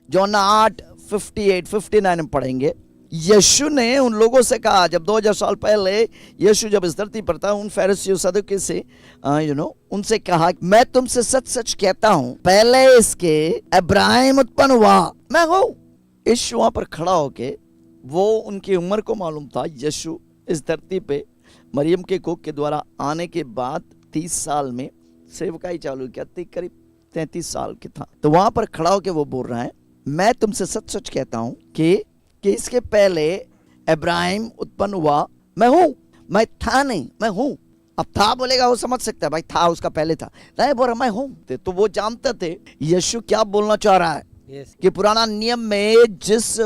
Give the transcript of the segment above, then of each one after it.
यूहन्ना 8:58-59 में पढ़ेंगे। यीशु ने उन लोगों से कहा, जब 2000 साल पहले यीशु जब इस धरती पर था, उन फरीसियों सदुकी से उनसे कहा, मैं तुमसे सच सच कहता हूं, पहले इसके अब्राहम उत्पन्न हुआ, मैं हूं। यीशु वहां पर खड़ा होके, वो उनकी उम्र को मालूम था। यीशु इस धरती पे मरियम के कोख के द्वारा आने के बाद 30 साल में सेवकाई चालू किया, करीब 33 साल के था। तो वहां पर खड़ा होके वो बोल रहा है, मैं तुमसे सच सच कहता हूं कि इसके पहले अब्राहम उत्पन्न हुआ, मैं हूं। मैं था नहीं, मैं हूं। अब था बोलेगा वो समझ सकता है, भाई था उसका पहले था, नहीं बोल रहा मैं हूं। तो वो जानते थे यीशु क्या बोलना चाह रहा है। कि पुराना नियम में जिस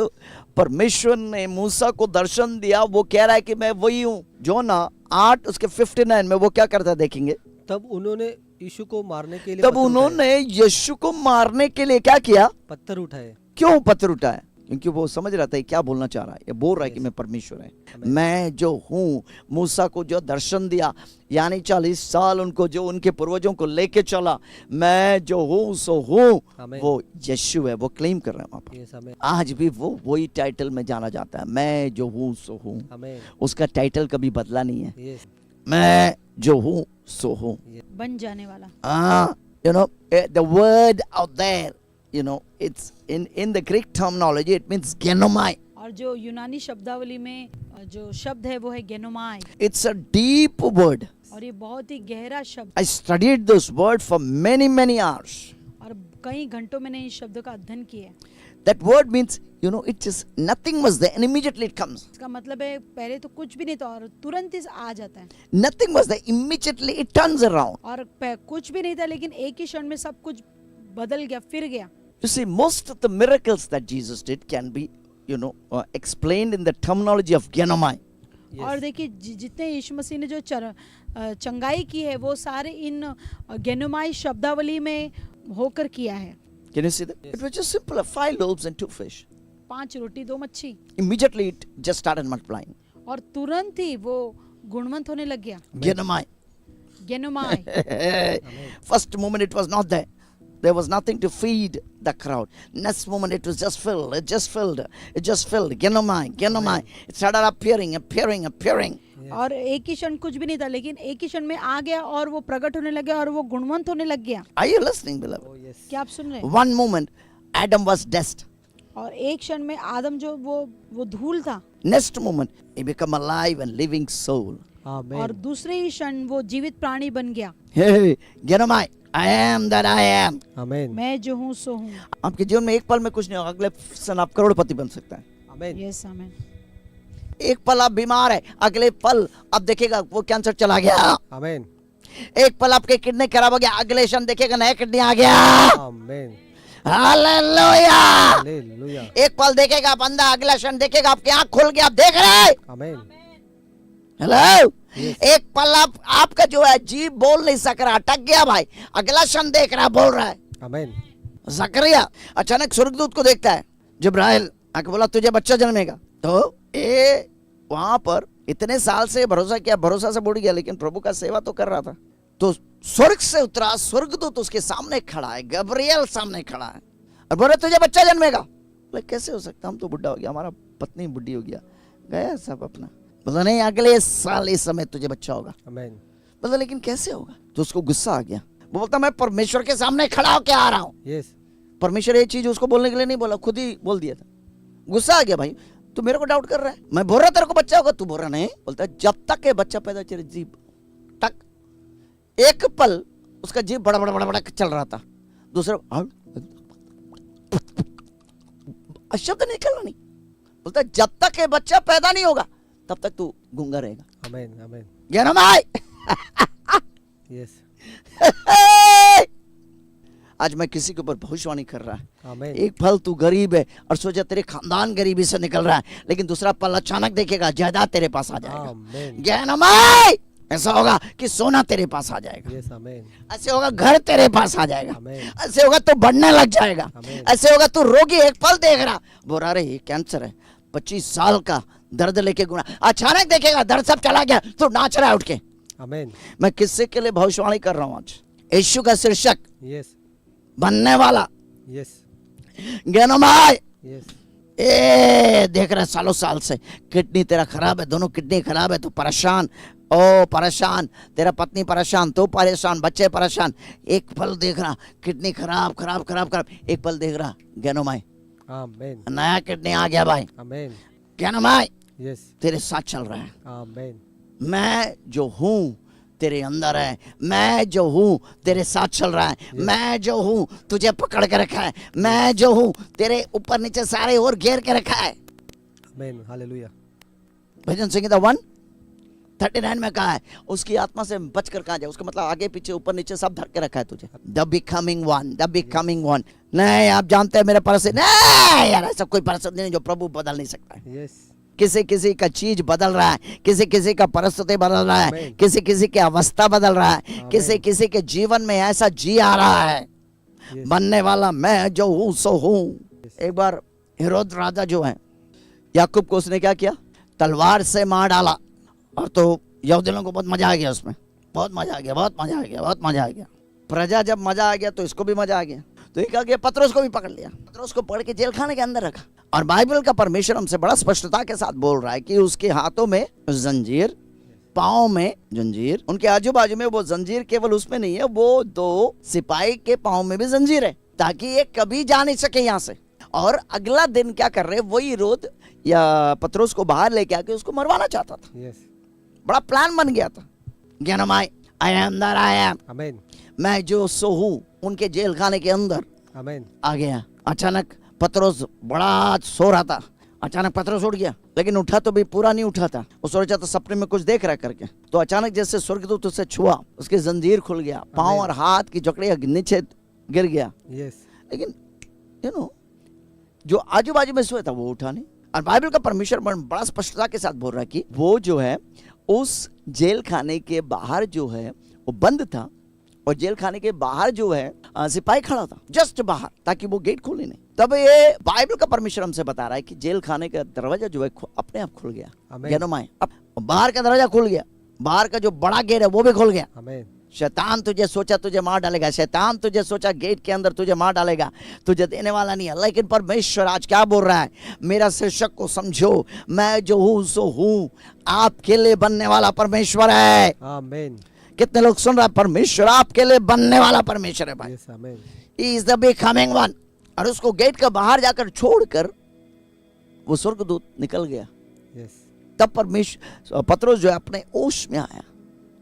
परमेश्वर ने मूसा को दर्शन दिया, वो कह रहा है कि मैं वही हूं। यूहन्ना 8:59 में वो क्या करता है देखेंगे। तब उन्होंने यीशु को मारने के लिए यीशु को मारने के लिए क्या किया, पत्थर उठाए। क्यों पत्थर उठाए? क्योंकि वो समझ रहा था क्या बोलना चाह रहा है। ये बोल रहा है कि मैं परमेश्वर है, मैं जो हूँ। मूसा को जो दर्शन दिया, यानी 40 साल उनको जो उनके पूर्वजों को लेके चला, मैं जो हूँ सो हूँ, वो यीशु है। वो क्लेम कर रहे हैं वहां पर। आज भी वो वही टाइटल में जाना जाता है, मैं जो हूँ सो हूँ। उसका टाइटल कभी बदला नहीं है, मैं जो हूँ सो हूँ, बन जाने वाला। the word out there, it's in the Greek terminology, it means genomai. और जो यूनानी शब्दावली में जो शब्द है वो है गेनोमाई। It's a deep word. और ये बहुत ही गहरा शब्द। I studied this word for many hours. और कई घंटों मैंने इस शब्द का अध्ययन किया। That word means, it just nothing was there and immediately it comes. इसका मतलब है पहले तो कुछ भी नहीं था और तुरंत ही आ जाता है। Nothing was there, immediately it turns around. और कुछ भी नहीं था, लेकिन एक ही क्षण में सब कुछ बदल गया, फिर गया। You see, most of the miracles that Jesus did can be, explained in the terminology of genomai. और देखिए जितने यीशु मसीह ने जो चंगाई की है, वो सारे इन गेनोमाई शब्दावली में होकर किया है। Can you see that? It was just simple, 5 loaves and 2 fish. 5 रोटी 2 मच्छी। Immediately it just started multiplying. और तुरंत ही वो गुणवंत होने लग गया। Genomai. First moment it was not there. There was nothing to feed the crowd. Next moment it was just filled. It just filled. Genomai. It started appearing. और एक ही क्षण कुछ भी नहीं था, लेकिन एक ही क्षण में आ गया और वो प्रकट होने लग गया और वो गुणवंत होने लग गया। Are you listening, beloved? Oh, yes. क्या आप सुन रहे हैं? One moment Adam was dust. और एक क्षण में आदम जो वो धूल था। Next moment he became alive and living soul. Amen. और दूसरे ही क्षण वो जीवित प्राणी बन गया। Hey, Genomai, I am that I am. Amen. मैं जो हूँ सो हूँ। आपके जीवन में एक पल में कुछ नहीं होगा, अगले क्षण आप करोड़पति बन सकता है। Amen. यस आमीन। एक पल आप बीमार है, अगले पल आप देखेगा वो कैंसर चला गया। Amen. एक पल आपके किडनी खराब हो गया, अगले क्षण देखेगा नया किडनी आ गया। Amen. हालेलुया। Hallelujah. एक पल देखेगा आप अंधा, अगला क्षण देखेगा आपकी आंख खुल गया, आप देख रहे। Amen. हेलो। एक पल आपका जो है जीभ बोल नहीं सक रहा, अटक गया भाई, अगला क्षण देख रहा, बोल रहा है। Amen. जकरिया अचानक स्वर्गदूत को देखता है, जिब्राइल आके बोला तुझे बच्चा जन्मेगा। तो ये वहां पर इतने साल से भरोसा किया, भरोसा से बुड़ गया, लेकिन प्रभु का सेवा तो कर रहा था। तो स्वर्ग से उतरा स्वर्गदूत उसके सामने खड़ा है, गब्रियल सामने खड़ा है और बोले तुझे बच्चा जन्मेगा। बोले कैसे हो सकता, हम तो बुढ़ा हो गया, हमारा पत्नी बुढ़ी हो गया सब अपना। बोला नहीं, अगले साल इस समय तुझे बच्चा होगा। Amen. बोला लेकिन कैसे होगा? तो उसको गुस्सा आ गया। वो बोलता मैं परमेश्वर के सामने खड़ा होके आ रहा हूँ। Yes. परमेश्वर ये चीज उसको बोलने के लिए नहीं बोला, खुद ही बोल दिया था। गुस्सा आ गया, भाई तू मेरे को डाउट कर रहा है, मैं बोल रहा तेरे को बच्चा होगा, तू बोल रहा नहीं। बोलता जब तक ये बच्चा पैदा तेरे जीभ तक, एक पल उसका जीभ बड़ा चल रहा था, दूसरा शब्द निकलना नहीं। बोलता जब तक ये बच्चा पैदा नहीं होगा तब तक तू गूंगा रहेगा। Amen. Amen. गेनोमाई। Yes. आज मैं किसी के ऊपर भविष्यवाणी कर रहा है। Amen. एक पल तू गरीब है और सोचा तेरे खानदान गरीबी से निकल रहा है, लेकिन दूसरा पल अचानक देखेगा जायदाद तेरे पास आ जाएगा। Amen. गेनोमाई। ऐसा होगा कि सोना तेरे पास आ जाएगा। Yes. Amen. ऐसे होगा घर तेरे पास आ जाएगा। Amen. ऐसे होगा तू बढ़ने लग जाएगा। Amen. ऐसे होगा तू रोगी एक पल देख रहा, बोल रहा ये कैंसर है, 25 साल का दर्द लेके गुना, अचानक देखेगा दर्द सब चला गया, तू नाच रहा है उठ के। Amen. मैं किससे के लिए भविष्यवाणी कर रहा हूँ आज? यीशु का शीर्षक Yes. बनने वाला। Yes. गेनोमाई, यस ए देख रहा है सालों साल से किडनी तेरा खराब है, दोनों किडनी खराब है, तू परेशान, ओ परेशान, तेरा पत्नी परेशान, तू परेशान, बच्चे परेशान, एक पल देख रहा किडनी खराब खराब खराब खराब, एक पल देख रहा गेनोमाई आमेन नया किडनी आ गया भाई, आमेन गेनोमाई यस तेरे साथ चल रहा है, आमेन मैं जो हूँ तेरे अंदर है, मैं जो हूँ तेरे साथ चल रहा है, मैं जो हूँ तुझे पकड़ के रखा है, मैं जो हूँ तेरे ऊपर नीचे सारे और घेर के रखा है। आमेन हालेलुया भजन संगीता 139 में कहा है उसकी आत्मा से बच कर कहा जाए, उसका मतलब आगे पीछे ऊपर नीचे सब धर के रखा है तुझे। The becoming one, the becoming one. नहीं आप जानते हैं मेरे परिस्थिति नहीं यार, ऐसा कोई परिस्थिति नहीं जो प्रभु बदल नहीं सकता है। यस किसी किसी का चीज बदल रहा है, किसी किसी का परिस्थिति बदल रहा है, आमीन। किसी किसी की अवस्था बदल रहा है, आमीन। किसी किसी के जीवन में ऐसा जी आ रहा है। यस बनने वाला मैं जो हूँ सो हूँ। एक बार हेरोद राजा जो है याकूब को उसने क्या किया, तलवार से मार डाला, और तो यहूदियों को बहुत मजा आ गया, उसमें बहुत मजा आ गया, बहुत मजा आ गया, बहुत मजा आ गया। प्रजा जब मजा आ गया तो इसको भी मजा आ गया, तो ये क्या किया, पतरस को भी पकड़ लिया, पतरस को पकड़ के जेल खाने के अंदर रखा। और बाइबल का परमेश्वर हमसे बड़ा स्पष्टता के साथ बोल रहा है कि उसके हाथों में जंजीर, पाँव में जंजीर, उनके आजू बाजू में वो जंजीर केवल उसमें नहीं है, वो दो सिपाही के पाँव में भी जंजीर है, ताकि ये कभी जा नहीं सके यहाँ से। और अगला दिन क्या कर रहे, वही हेरोद या पतरस को बाहर लेके आके उसको मरवाना चाहता था। यस बड़ा प्लान बन गया था। ज्ञानमाय अंदर आया, आमेन मैं जो सो हूँ उनके जेल खाने के अंदर आमेन आ गया। अचानक पतरस बड़ा सो रहा था, अचानक पतरस उठ गया, लेकिन उठा तो भी पूरा नहीं उठा था, वो सोचा था सपने में कुछ देख रहा करके। तो अचानक जैसे स्वर्गदूत उसे छुआ, उसकी जंजीर खुल गया, पाँव और हाथ की जकड़ियां नीचे गिर गया। यस लेकिन जो आजू बाजू में सोया था वो उठा नहीं। और बाइबल का परमेश्वर बड़ा स्पष्टता के साथ बोल रहा है कि वो जो है उस जेल खाने के बाहर जो है वो बंद था, और जेल खाने के बाहर जो है सिपाही खड़ा था जस्ट बाहर, ताकि वो गेट खोले नहीं। तब ये बाइबल का परमेश्वर हमसे बता रहा है कि जेल खाने का दरवाजा जो है अपने आप खुल गया। आमीन। गेनोमाय, अब बाहर का दरवाजा खुल गया, बाहर का जो बड़ा गेट है वो भी खुल गया। आमेन शैतान तुझे सोचा तुझे मार डालेगा, शैतान तुझे सोचा गेट के अंदर तुझे मार डालेगा, तुझे देने वाला नहीं है। लेकिन परमेश्वर आज क्या बोल रहा है, मेरा शीर्षक को समझो, मैं जो हूँ सो हूँ, आपके लिए बनने वाला परमेश्वर है। आमेन कितने लोग सुन रहा है, परमेश्वर आपके लिए बनने वाला परमेश्वर है भाई। Yes amen He is the becoming one। और उसको गेट का बाहर जाकर छोड़कर वो स्वर्गदूत निकल गया। यस तब परमेश्वर पतरस जो है अपने होश में आया।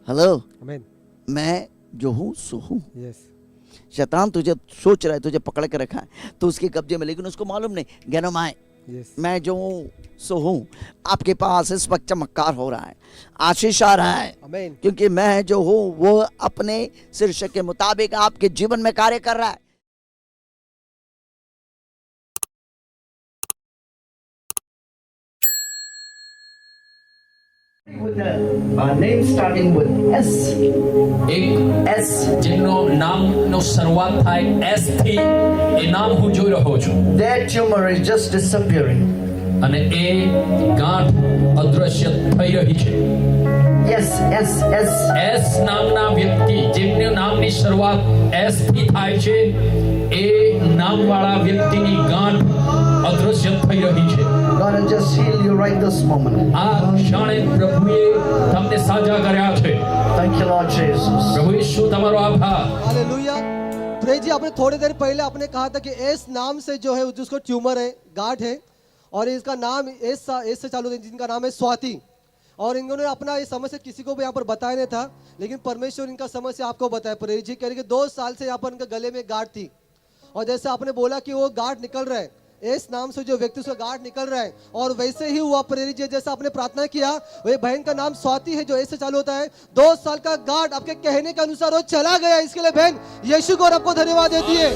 हेलो, आमेन मैं जो हूँ सो हूँ। यस शैतान तुझे सोच रहा है, तुझे पकड़ के रखा है तो उसके कब्जे में, लेकिन उसको मालूम नहीं, गेनोमाय यस मैं जो हूँ सो हूँ, आपके पास इस वक्त चमत्कार हो रहा है, आशीष आ रहा है, आमेन क्योंकि मैं जो हूँ वो अपने शीर्षक के मुताबिक आपके जीवन में कार्य कर रहा है। With a name starting with S. એક S. જેમનો નામનો શરૂઆત થાય એસ થી, એ નામ હું જોઈ રહ્યો છું, Their tumor is just disappearing. અને એ ગાંઠ અદ્રશ્ય થઈ રહી છે. Yes, S, S. એસ નામના વ્યક્તિ જેમની નામની શરૂઆત એસ થી થાય છે, એ નામવાળા વ્યક્તિની ગાંઠ અદ્રશ્ય થઈ રહી છે. God has just healed you right this moment. આ ક્ષણે પ્રભુએ તમને સાજા કર્યા છે. Thank you, Lord Jesus. પ્રભુ ઈસુ તમારો આભાર. हालेलुया। प्रे जी, आपने थोड़ी देर पहले आपने कहा था कि एस नाम से जो है जिसको ट्यूमर है, गांठ है, और इसका नाम एस से चालू है, जिनका नाम है स्वाति। और इन्होंने अपना ये समस्या किसी को भी यहाँ पर बताया नहीं था, लेकिन परमेश्वर इनका समस्या आपको बताया। प्रे जी कह रहे कि 2 साल से यहाँ पर इनके गले में गांठ थी, और जैसे आपने बोला कि वो गांठ निकल रहा है, इस नाम से जो व्यक्ति उसका गांठ निकल रहा है, और वैसे ही हुआ प्रेरित जी, जैसा आपने प्रार्थना किया, वही बहन का नाम स्वाति है जो ऐसे चालू होता है। 2 साल का गांठ आपके कहने के अनुसार वो चला गया। इसके लिए बहन यीशु को और आपको धन्यवाद देती है।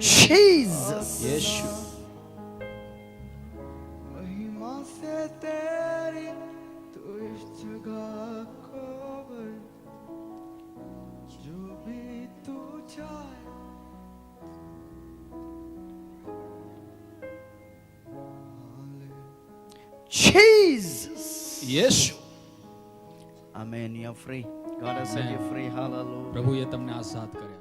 Jesus, યેશુ महिमा से तेरी तू इस जगह को भर, जो भी तू चाहे Jesus. Yeshu. Amen. You're free. God has set you free. Hallelujah. પ્રભુએ તમને આઝાદ કર્યા.